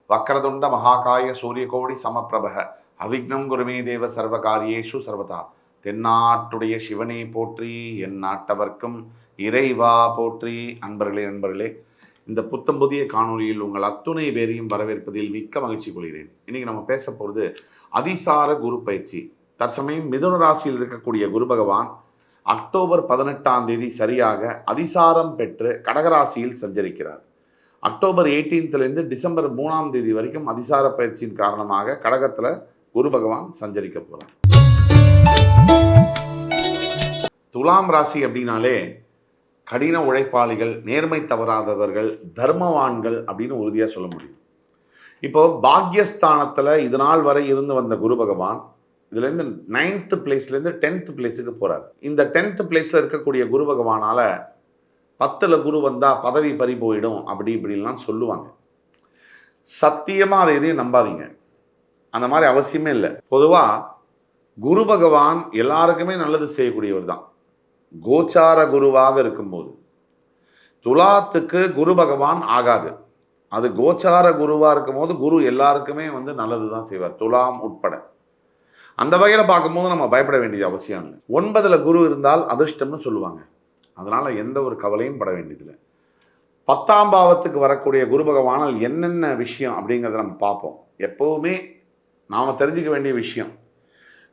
வக்கரதுண்ட மகாகாய சூரியகோடி சமப்பிரபக அவிக்னம் குருமே தேவ சர்வகாரியேஷு சர்வதா. தென்னாட்டுடைய சிவனே போற்றி, என் நாட்டவர்க்கும் இறைவா போற்றி. நண்பர்களே, இந்த புத்தம் புதிய காணொலியில் உங்கள் அத்துணை பேரையும் வரவேற்பதில் மிக்க மகிழ்ச்சி கொள்கிறேன். இன்னைக்கு நம்ம பேச போகிறது அதிசார குரு பயிற்சி. தற்சமயம் மிதுன ராசியில் இருக்கக்கூடிய குரு பகவான் அக்டோபர் 18 சரியாக அதிசாரம் பெற்று கடகராசியில் சஞ்சரிக்கிறார். அக்டோபர் 18 டிசம்பர் 3 வரைக்கும் அதிசார பயிற்சியின் காரணமாக கடகத்தில் குரு பகவான் சஞ்சரிக்க போகிறார். துலாம் ராசி அப்படின்னாலே கடின உழைப்பாளிகள், நேர்மை தவறாதவர்கள், தர்மவான்கள் அப்படின்னு உறுதியாக சொல்ல முடியும். இப்போ பாக்யஸ்தானத்தில் இது நாள் வரை இருந்து வந்த குரு பகவான் இதுலேருந்து 9th பிளேஸ்லேருந்து 10th பிளேஸுக்கு போகிறார். இந்த 10th பிளேஸில் இருக்கக்கூடிய குரு பகவானால் 10ல் குரு வந்தால் பதவி பறி போயிடும் அப்படி இப்படிலாம் சொல்லுவாங்க. சத்தியமாக அதை எதையும் நம்பாதீங்க, அந்த மாதிரி அவசியமே இல்லை. பொதுவாக குரு பகவான் எல்லாருக்குமே நல்லது செய்யக்கூடியவர் தான். கோச்சார குருவாக இருக்கும்போது துலாத்துக்கு குரு பகவான் ஆகாது. அது கோச்சார குருவாக இருக்கும்போது குரு எல்லாருக்குமே நல்லது தான் செய்வார், துலாம் உட்பட. அந்த வகையில் பார்க்கும்போது நம்ம பயப்பட வேண்டியது அவசியம் இல்லை. 9ல் குரு இருந்தால் அதிர்ஷ்டம்னு சொல்லுவாங்க. அதனால் எந்த ஒரு கவலையும் பட வேண்டியதில்லை. 10ஆம் பாவத்துக்கு வரக்கூடிய குரு பகவானால் என்னென்ன விஷயம் அப்படிங்கிறத நம்ம பார்ப்போம். எப்போவுமே நாம் தெரிஞ்சுக்க வேண்டிய விஷயம்,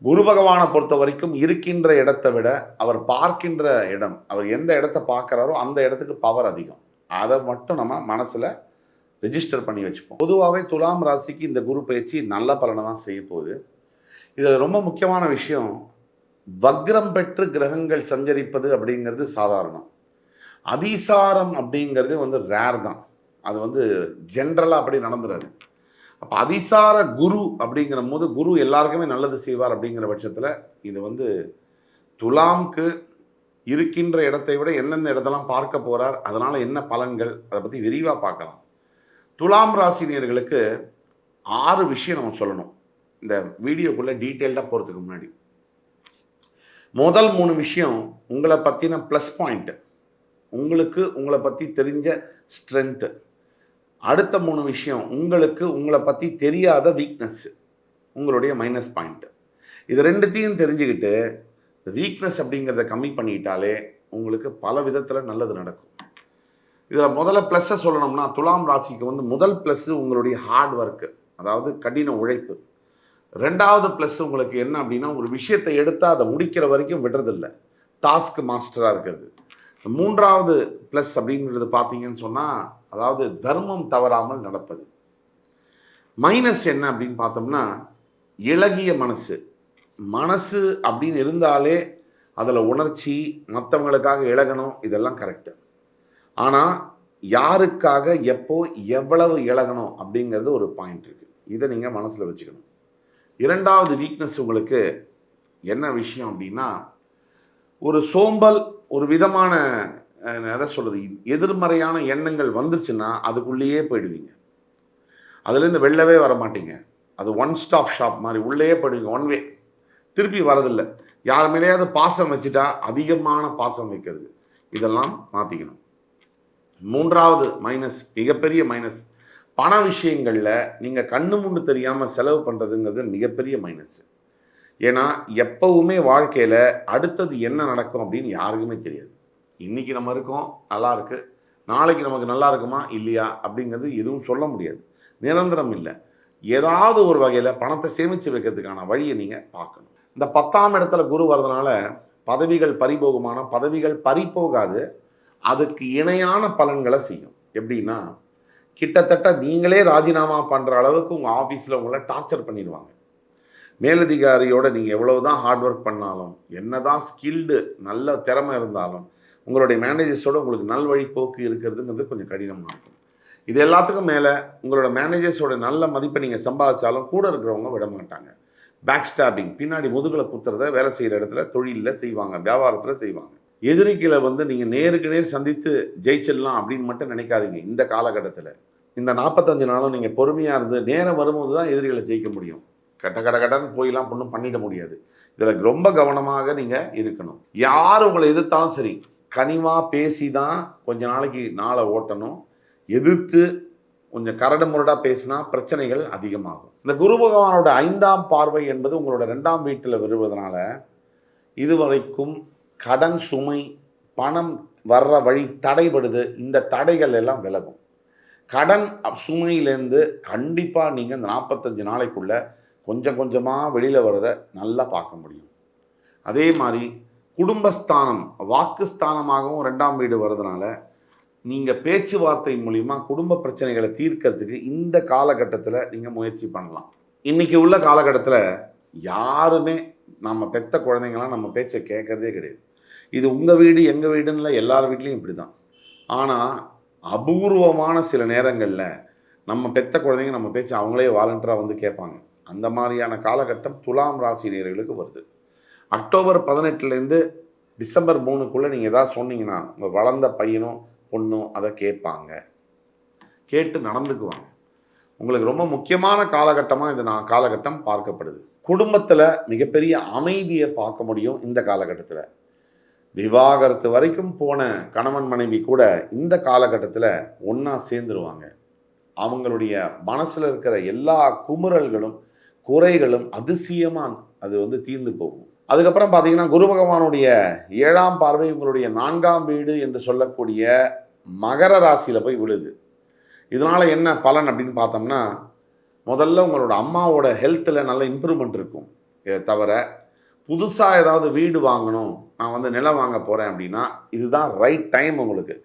குரு பகவானை பொறுத்த வரைக்கும் இருக்கின்ற இடத்தை விட அவர் பார்க்கின்ற இடம், அவர் எந்த இடத்த பார்க்குறாரோ அந்த இடத்துக்கு பவர் அதிகம். அதை மட்டும் நம்ம மனசில் ரெஜிஸ்டர் பண்ணி வச்சுப்போம். பொதுவாகவே துலாம் ராசிக்கு இந்த குரு பயிற்சி நல்ல பலனை தான் செய்ய போகுது. இதில் ரொம்ப முக்கியமான விஷயம், வக்ரம் பெற்று கிரகங்கள் சஞ்சரிப்பது அப்படிங்கிறது சாதாரணம். அதிசாரம் அப்படிங்கிறது ரேர் தான். அது ஜென்ரலாக அப்படி நடந்துடாது. அப்போ அதிசார குரு அப்படிங்கிற போது குரு எல்லாருக்குமே நல்லது செய்வார். அப்படிங்கிற பட்சத்தில் இது துலாம்க்கு இருக்கின்ற இடத்தை விட எந்தெந்த இடத்தெல்லாம் பார்க்க போகிறார், அதனால் என்ன பலன்கள், அதை பற்றி விரிவாக பார்க்கலாம். துலாம் ராசினியர்களுக்கு 6 விஷயம் நம்ம சொல்லணும் இந்த வீடியோக்குள்ளே டீட்டெயில்டாக போகிறதுக்கு முன்னாடி. முதல் 3 விஷயம் உங்களை பற்றின ப்ளஸ் பாயிண்ட்டு, உங்களை பற்றி தெரிஞ்ச ஸ்ட்ரென்த்து. அடுத்த 3 விஷயம் உங்களை பற்றி தெரியாத வீக்னஸ்ஸு, உங்களுடைய மைனஸ் பாயிண்ட்டு. இது ரெண்டுத்தையும் தெரிஞ்சுக்கிட்டு வீக்னஸ் அப்படிங்கிறத கம்மி பண்ணிட்டாலே உங்களுக்கு பல விதத்தில் நல்லது நடக்கும். இதில் முதல்ல ப்ளஸ்ஸை சொல்லணும்னா, துலாம் ராசிக்கு முதல் ப்ளஸ்ஸு உங்களுடைய ஹார்ட் ஒர்க்கு, அதாவது கடின உழைப்பு. 2வது ப்ளஸ் உங்களுக்கு என்ன அப்படின்னா, ஒரு விஷயத்தை எடுத்தால் அதை முடிக்கிற வரைக்கும் விடுறதில்லை, டாஸ்க் மாஸ்டராக இருக்கிறது. 3வது ப்ளஸ் அப்படிங்கிறது பார்த்தீங்கன்னு சொன்னால், அதாவது தர்மம் தவறாமல் நடப்பது. மைனஸ் என்ன அப்படின்னு பார்த்தோம்னா, இளகிய மனசு அப்படின்னு இருந்தாலே அதில் உணர்ச்சி, மற்றவங்களுக்காக இழகணும், இதெல்லாம் கரெக்டு. ஆனால் யாருக்காக எப்போ எவ்வளவு இழகணும் அப்படிங்கிறது ஒரு பாயிண்ட் இருக்குது. இதை நீங்கள் மனசில் வச்சுக்கணும். 2வது வீக்னஸ் உங்களுக்கு என்ன விஷயம் அப்படின்னா, ஒரு சோம்பல், ஒரு விதமான எதை சொல்கிறது, எதிர்மறையான எண்ணங்கள் வந்துச்சுன்னா அதுக்குள்ளேயே போயிடுவீங்க. அதுலேருந்து வெளிலவே வர மாட்டீங்க. அது ஒன் ஸ்டாப் ஷாப் மாதிரி உள்ளேயே போயிடுவீங்க, ஒன் வே, திருப்பி வரதில்லை. யார் மேலேயாவது பாசம் வச்சுட்டா அதிகமான பாசம் வைக்கிறது, இதெல்லாம் மாற்றிக்கணும். 3வது மைனஸ், மிகப்பெரிய மைனஸ், பண விஷயங்களில் நீங்கள் கண்ணு முன்னு தெரியாமல் செலவு பண்ணுறதுங்கிறது மிகப்பெரிய மைனஸ். ஏன்னா எப்போவுமே வாழ்க்கையில் அடுத்தது என்ன நடக்கும் அப்படின்னு யாருக்குமே தெரியாது. இன்றைக்கி நம்ம இருக்கோம், நல்லா இருக்குது, நாளைக்கு நமக்கு நல்லா இருக்குமா இல்லையா அப்படிங்கிறது எதுவும் சொல்ல முடியாது, நிரந்தரம் இல்லை. ஏதாவது ஒரு வகையில் பணத்தை சேமித்து வைக்கிறதுக்கான வழியை நீங்கள் பார்க்கணும். இந்த 10ஆம் இடத்துல குரு வரதுனால பதவிகள் பறிபோகுமான, பதவிகள் பறிபோகாது, அதுக்கு இணையான பலன்களை செய்யும். எப்படின்னா, கிட்டத்தட்ட நீங்களே ராஜினாமா பண்ணுற அளவுக்கு உங்கள் ஆஃபீஸில் உங்களை டார்ச்சர் பண்ணிடுவாங்க. மேலதிகாரியோடு நீங்கள் எவ்வளோ தான் ஹார்ட் ஒர்க் பண்ணாலும், என்ன தான் ஸ்கில்டு நல்ல திறமை இருந்தாலும், உங்களுடைய மேனேஜர்ஸோடு உங்களுக்கு நல்வழிப்போக்கு இருக்கிறதுங்கிறது கொஞ்சம் கடினமாக இருக்கும். இது எல்லாத்துக்கும் மேலே உங்களோட மேனேஜர்ஸோட நல்ல மதிப்பை நீங்கள் சம்பாதிச்சாலும் கூட இருக்கிறவங்க விட மாட்டாங்க. பேக் ஸ்டாபிங், பின்னாடி முதுகில் குத்துறத வேலை செய்கிற இடத்துல, தொழிலில் செய்வாங்க, வியாபாரத்தில் செய்வாங்க. எதிரிகளை நீங்கள் நேருக்கு நேர் சந்தித்து ஜெயிச்சிடலாம் அப்படின்னு மட்டும் நினைக்காதீங்க. இந்த காலகட்டத்தில் இந்த 45 நாளும் நீங்கள் பொறுமையாக இருந்து நேரம் வரும்போது தான் எதிரிகளை ஜெயிக்க முடியும். கட்டன்னு போயெல்லாம் ஒன்றும் பண்ணிட முடியாது. இதில் ரொம்ப கவனமாக நீங்கள் இருக்கணும். யார் உங்களை எதிர்த்தாலும் சரி, கனிவாக பேசி தான் கொஞ்ச நாளைக்கு நாளை ஓட்டணும். எதிர்த்து கொஞ்சம் கரடு முரடாக பேசினா பிரச்சனைகள் அதிகமாகும். இந்த குரு பகவானோட 5ஆம் பார்வை என்பது உங்களோட 2ஆம் வீட்டில் வருவதனால இதுவரைக்கும் கடன் சுமை, பணம் வர்ற வழி தடைபடுது. இந்த தடைகள் எல்லாம் விலகும். கடன் சுமையிலேருந்து கண்டிப்பாக நீங்கள் இந்த 45 நாளைக்குள்ள கொஞ்சம் கொஞ்சமாக வெளியில் வரதை நல்லா பார்க்க முடியும். அதே மாதிரி குடும்பஸ்தானம், வாக்குஸ்தானமாகவும் 2ஆம் வீடு வர்றதுனால நீங்கள் பேச்சுவார்த்தை மூலிமா குடும்ப பிரச்சனைகளை தீர்க்கறதுக்கு இந்த காலகட்டத்தில் நீங்கள் முயற்சி பண்ணலாம். இன்றைக்கி உள்ள காலகட்டத்தில் யாருமே நம்ம பெத்த குழந்தைங்களாம் நம்ம பேச்சை கேட்கறதே கிடையாது. இது உங்கள் வீடு எங்கள் வீடுன்னு இல்லை, எல்லார் வீட்லேயும் இப்படி தான். ஆனால் அபூர்வமான சில நேரங்களில் நம்ம பெத்த குழந்தைங்க நம்ம பேச்சு அவங்களே வாலண்டராக வந்து கேட்பாங்க. அந்த மாதிரியான காலகட்டம் துலாம் ராசி நேயர்களுக்கு வருது. அக்டோபர் 18லேருந்து டிசம்பர் 3க்குள்ளே நீங்கள் எதாவது சொன்னீங்கன்னா உங்கள் வளர்ந்த பையனும் பொண்ணும் அதை கேட்பாங்க, கேட்டு நடந்துக்குவாங்க. உங்களுக்கு ரொம்ப முக்கியமான காலகட்டமாக இது காலகட்டம் பார்க்கப்படுது. குடும்பத்தில் மிகப்பெரிய அமைதியை பார்க்க முடியும் இந்த காலகட்டத்தில். விவாகரத்து வரைக்கும் போன கணவன் மனைவி கூட இந்த காலகட்டத்தில் ஒன்றா சேர்ந்துருவாங்க. அவங்களுடைய மனசில் இருக்கிற எல்லா குமுறல்களும் குறைகளும் அதிசயமாக அது தீர்ந்து போகும். அதுக்கப்புறம் பார்த்தீங்கன்னா குரு பகவானுடைய 7ஆம் பார்வை உங்களுடைய 4ஆம் வீடு என்று சொல்லக்கூடிய மகர ராசியில் போய் விழுது. இதனால் என்ன பலன் அப்படின்னு பார்த்தோம்னா, முதல்ல உங்களோட அம்மாவோட ஹெல்த்தில் நல்ல இம்ப்ரூவ்மெண்ட் இருக்கும். இதை தவிர புதுசாக ஏதாவது வீடு வாங்கணும், நான் நிலம் வாங்க போகிறேன் அப்படின்னா இதுதான் ரைட் டைம். உங்களுக்கு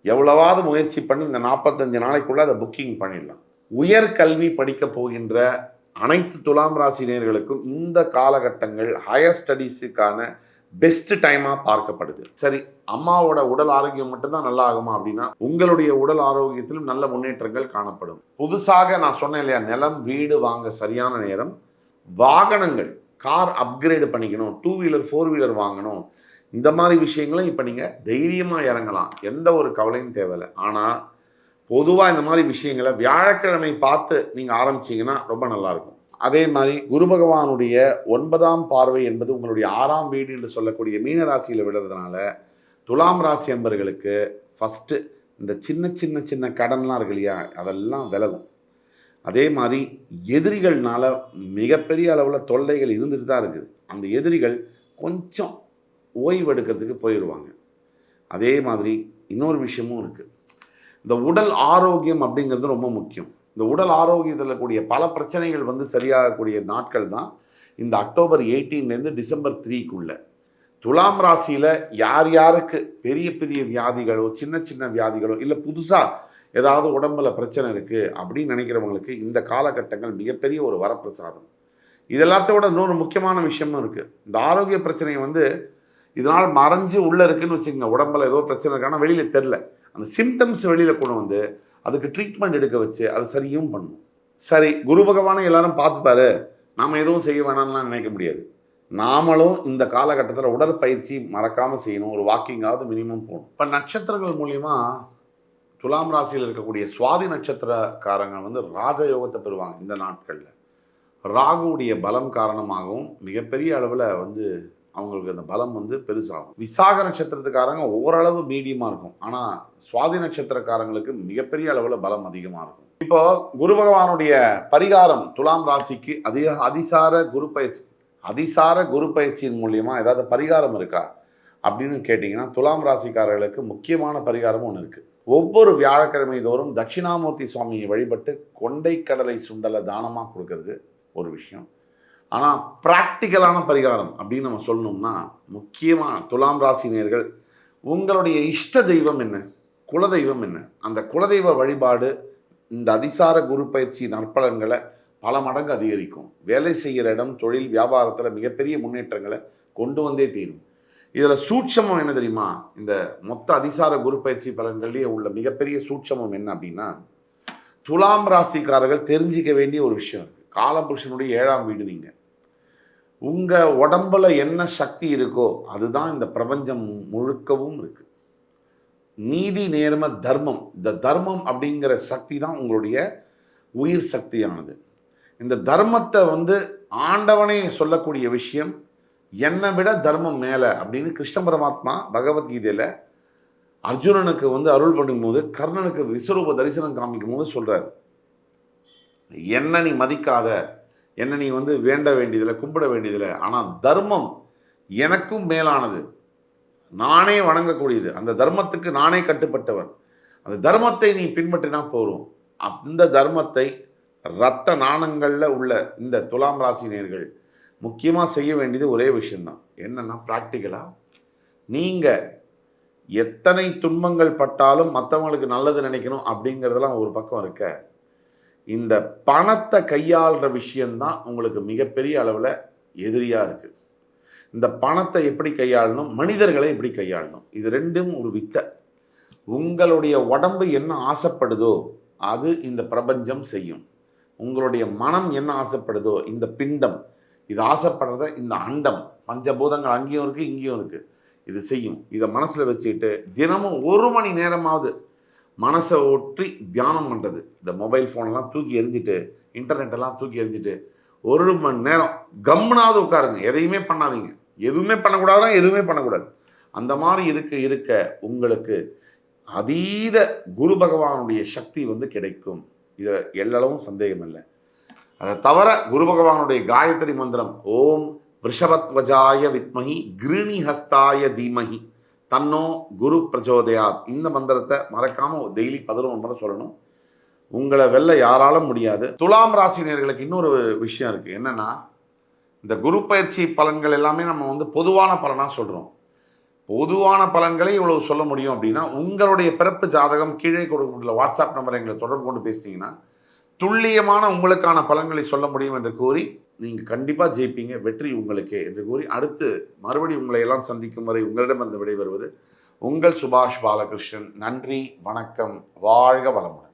எவ்வளவாவது முயற்சி பண்ணி இந்த 45 நாளைக்குள்ளே அதை புக்கிங் பண்ணிடலாம். உயர்கல்வி படிக்க போகின்ற அனைத்து துலாம் ராசி நேயர்களுக்கும் இந்த காலகட்டங்கள் ஹையர் ஸ்டடீஸுக்கான பெஸ்ட் டைமாக பார்க்கப்படுது. சரி, அம்மாவோட உடல் ஆரோக்கியம் மட்டும்தான் நல்லா ஆகுமா அப்படின்னா உங்களுடைய உடல் ஆரோக்கியத்திலும் நல்ல முன்னேற்றங்கள் காணப்படும். புதுசாக நான் சொன்னேன் இல்லையா, நிலம் வீடு வாங்க சரியான நேரம். வாகனங்கள், கார் அப்கிரேடு பண்ணிக்கணும், 2 வீலர் 4 வீலர் வாங்கணும், இந்த மாதிரி விஷயங்களும் இப்போ நீங்கள் தைரியமாக இறங்கலாம். எந்த ஒரு கவலையும் தேவையில்லை. ஆனால் பொதுவாக இந்த மாதிரி விஷயங்களை வியாழக்கிழமை பார்த்து நீங்கள் ஆரம்பிச்சிங்கன்னா ரொம்ப நல்லாயிருக்கும். அதே மாதிரி குரு பகவானுடைய 9ஆம் பார்வை என்பது உங்களுடைய 6ஆம் வீடு என்று சொல்லக்கூடிய மீன ராசியில் விடுறதுனால துலாம் ராசி அன்பர்களுக்கு ஃபஸ்ட்டு இந்த சின்ன சின்ன சின்ன கடன்லாம் இருக்கு இல்லையா, அதெல்லாம் விலகும். அதே மாதிரி எதிரிகள்னால மிகப்பெரிய அளவில் தொல்லைகள் இருந்துட்டு தான் இருக்குது. அந்த எதிரிகள் கொஞ்சம் ஓய்வெடுக்கிறதுக்கு போயிடுவாங்க. அதே மாதிரி இன்னொரு விஷயமும் இருக்குது. இந்த உடல் ஆரோக்கியம் அப்படிங்கிறது ரொம்ப முக்கியம். இந்த உடல் ஆரோக்கியத்தில் கூடிய பல பிரச்சனைகள் சரியாகக்கூடிய நாட்கள் தான் இந்த அக்டோபர் 18லேருந்து டிசம்பர் 3க்குள்ள. துலாம் ராசியில் யார் யாருக்கு பெரிய பெரிய வியாதிகளோ சின்ன சின்ன வியாதிகளோ இல்லை புதுசாக ஏதாவது உடம்புல பிரச்சனை இருக்குது அப்படின்னு நினைக்கிறவங்களுக்கு இந்த காலகட்டங்கள் மிகப்பெரிய ஒரு வரப்பிரசாதம். இதெல்லாத்தோட இன்னொரு முக்கியமான விஷயமும் இருக்குது. இந்த ஆரோக்கிய பிரச்சனையை இதனால் மறைஞ்சு உள்ளே இருக்குன்னு வச்சுக்கோங்க. உடம்புல ஏதோ பிரச்சனை இருக்கானா வெளியில் தெரில, அந்த சிம்டம்ஸ் வெளியில் கொண்டு அதுக்கு ட்ரீட்மெண்ட் எடுக்க வச்சு அது சரியும் பண்ணும். சரி, குரு பகவானை எல்லாரும் பார்த்துப்பாரு, நாம் எதுவும் செய்ய வேணாம்லாம் நினைக்க முடியாது. நாமளும் இந்த காலகட்டத்தில் உடற்பயிற்சி மறக்காமல் செய்யணும். ஒரு வாக்கிங்காவது மினிமம் போகணும். இப்போ நட்சத்திரங்கள் மூலிமா துலாம் ராசியில் இருக்கக்கூடிய சுவாதி நட்சத்திரக்காரங்க ராஜயோகத்தை பெறுவாங்க இந்த நாட்களில். ராகுவுடைய பலம் காரணமாகவும் மிகப்பெரிய அளவில் அவங்களுக்கு அந்த பலம் பெருசாகும். விசாக நட்சத்திரத்துக்காரங்க ஓரளவு மீடியமாக இருக்கும். ஆனால் சுவாதி நட்சத்திரக்காரங்களுக்கு மிகப்பெரிய அளவில் பலம் அதிகமாக இருக்கும். இப்போ குரு பகவானுடைய பரிகாரம் துலாம் ராசிக்கு அதிசார குரு பயிற்சியின் மூலியமா ஏதாவது பரிகாரம் இருக்கா அப்படின்னு கேட்டிங்கன்னா துலாம் ராசிக்காரர்களுக்கு முக்கியமான பரிகாரம் ஒன்று இருக்குது. ஒவ்வொரு வியாழக்கிழமை தோறும் தட்சிணாமூர்த்தி சுவாமியை வழிபட்டு கொண்டை கடலை சுண்டலை தானமாக கொடுக்கறது ஒரு விஷயம். ஆனால் ப்ராக்டிக்கலான பரிகாரம் அப்படின்னு நம்ம சொல்லணும்னா முக்கியமாக துலாம் ராசினியர்கள் உங்களுடைய இஷ்ட தெய்வம் என்ன, குலதெய்வம் என்ன, அந்த குலதெய்வ வழிபாடு இந்த அதிசார குரு பயிற்சி நற்பலன்களை பல மடங்கு அதிகரிக்கும். வேலை செய்கிற இடம், தொழில், வியாபாரத்தில் மிகப்பெரிய முன்னேற்றங்களை கொண்டு வந்தே தீரும். இதில் சூட்சமம் என்ன தெரியுமா, இந்த மொத்த அதிசார குரு பயிற்சி பலன்களிலேயே உள்ள மிகப்பெரிய சூட்சமம் என்ன அப்படின்னா, துலாம் ராசிக்காரர்கள் தெரிஞ்சிக்க வேண்டிய ஒரு விஷயம் இருக்குது. காலபுருஷனுடைய 7ஆம் வீடு. நீங்கள் உங்கள் உடம்புல என்ன சக்தி இருக்கோ அதுதான் இந்த பிரபஞ்சம் முழுக்கவும் இருக்குது. நீதி, நேர்ம, தர்மம், இந்த தர்மம் அப்படிங்கிற சக்தி தான் உங்களுடைய உயிர் சக்தியானது. இந்த தர்மத்தை ஆண்டவனே சொல்லக்கூடிய விஷயம், என்னை விட தர்மம் மேலே அப்படின்னு கிருஷ்ண பரமாத்மா பகவத்கீதையில் அர்ஜுனனுக்கு அருள் பண்ணும்போது கர்ணனுக்கு விஸ்வரூப தரிசனம் காமிக்கும் போது சொல்றாரு, என்ன நீ மதிக்காத, என்ன நீ வேண்ட வேண்டியதில்லை, கும்பிட வேண்டியதில்லை, ஆனால் தர்மம் எனக்கும் மேலானது, நானே வணங்கக்கூடியது, அந்த தர்மத்துக்கு நானே கட்டுப்பட்டவன், அந்த தர்மத்தை நீ பின்பற்றினா போரும். அந்த தர்மத்தை இரத்த நாணங்களில் உள்ள இந்த துலாம் ராசினியர்கள் முக்கியமாக செய்ய வேண்டியது ஒரே விஷயம்தான். என்னன்னா, ப்ராக்டிக்கலாக நீங்கள் எத்தனை துன்பங்கள் பட்டாலும் மற்றவங்களுக்கு நல்லது நினைக்கணும் அப்படிங்கிறதெல்லாம் ஒரு பக்கம் இருக்க, இந்த பணத்தை கையாளுற விஷயம்தான் உங்களுக்கு மிகப்பெரிய அளவில் எதிரியாக இருக்குது. இந்த பணத்தை எப்படி கையாளணும், மனிதர்களை எப்படி கையாளணும், இது ரெண்டும் ஒரு வித்தை. உங்களுடைய உடம்பு என்ன ஆசைப்படுதோ அது இந்த பிரபஞ்சம் செய்யும். உங்களுடைய மனம் என்ன ஆசைப்படுதோ, இந்த பிண்டம் இது ஆசைப்படுறத இந்த அண்டம் பஞ்சபூதங்கள் அங்கேயும் இருக்குது இங்கேயும் இருக்குது, இது செய்யும். இதை மனசில் வச்சுக்கிட்டு தினமும் 1 மணி நேரமாவது மனசை ஒற்றி தியானம் பண்ணுறது. இந்த மொபைல் ஃபோனெல்லாம் தூக்கி எறிஞ்சிட்டு, இன்டர்நெட்டெல்லாம் தூக்கி எறிஞ்சிட்டு 1 மணி நேரம் கம்முனாவது உட்காருங்க. எதையுமே பண்ணாதீங்க. எதுவுமே பண்ணக்கூடாதுன்னா எதுவுமே பண்ணக்கூடாது. அந்த மாதிரி இருக்க உங்களுக்கு அதீத குரு பகவானுடைய சக்தி கிடைக்கும். இதை எல்லளவும் சந்தேகம் இல்லை. அதை தவிர குரு பகவானுடைய காயத்ரி மந்திரம், ஓம் ரிஷபத்வஜாய வித்மஹி கிருணி ஹஸ்தாய தீமஹி தன்னோ குரு பிரச்சோதயாத், இந்த மந்திரத்தை மறக்காமல் டெய்லி 11 முறை சொல்லணும். உங்களை வெல்ல யாராலும் முடியாது. துலாம் ராசினியர்களுக்கு இன்னொரு விஷயம் இருக்குது. என்னென்னா, இந்த குரு பயிற்சி பலன்கள் எல்லாமே நம்ம பொதுவான பலனாக சொல்கிறோம். பொதுவான பலன்களை இவ்வளவு சொல்ல முடியும் அப்படின்னா, உங்களுடைய பிறப்பு ஜாதகம் கீழே கொடுக்கப்பட்டுள்ள வாட்ஸ்அப் நம்பரை எங்களை தொடர்பு கொண்டு பேசிட்டீங்கன்னா துல்லியமான உங்களுக்கான பலன்களை சொல்ல முடியும் என்று கூறி, நீங்கள் கண்டிப்பாக ஜெயிப்பீங்க, வெற்றி உங்களுக்கே என்று கூறி, அடுத்து மறுபடியும் உங்களை எல்லாம் சந்திக்கும் வரை உங்களிடமிருந்து விடைபெறுவது உங்கள் சுபாஷ் பாலகிருஷ்ணன். நன்றி, வணக்கம், வாழ்க வளமுடன்.